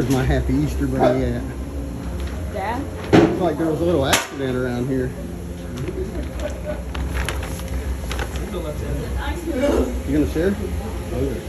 Where's my happy Easter bunny at? Dad? Looks like there was a little accident around here. You gonna share? Okay.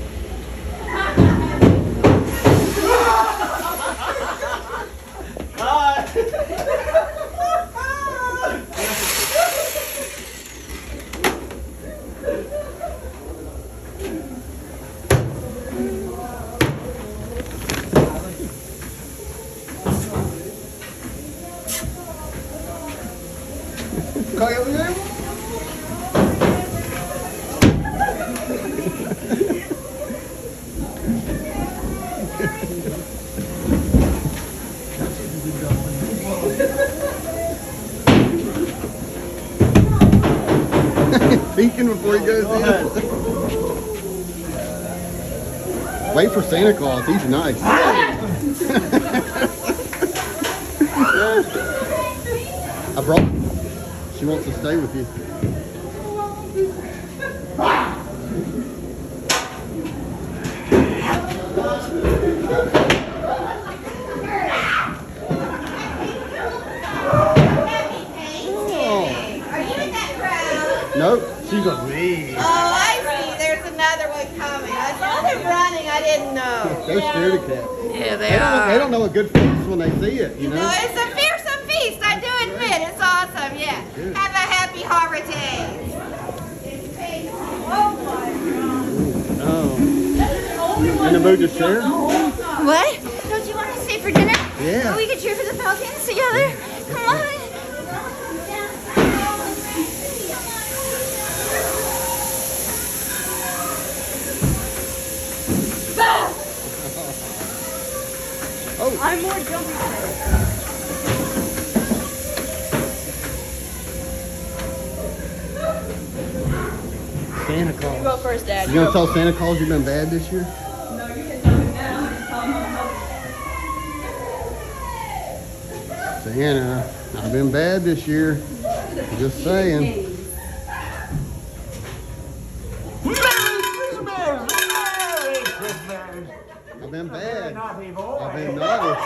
Peeking before he goes in. Wait for Santa Claus. He's nice. I brought. She wants to stay with you. Nope, she's a me. Oh, I see. There's another one coming. I saw them running. I didn't know. They're scaredy cats. Yeah, They don't know a good feast when they see it, you know? No, it's a fearsome feast. I do admit. It's awesome. Yeah. Good. Have a happy holidays. Oh. In the mood to share? What? Don't you want to stay for dinner? Yeah. So we can cheer for the Falcons together? Come on. Oh. I'm more jumpy. Santa Claus. You go first, Dad. You gonna tell Santa Claus you've been bad this year? No, you can tell him now. Santa, I've been bad this year. Just saying. I've been bad. I've been naughty.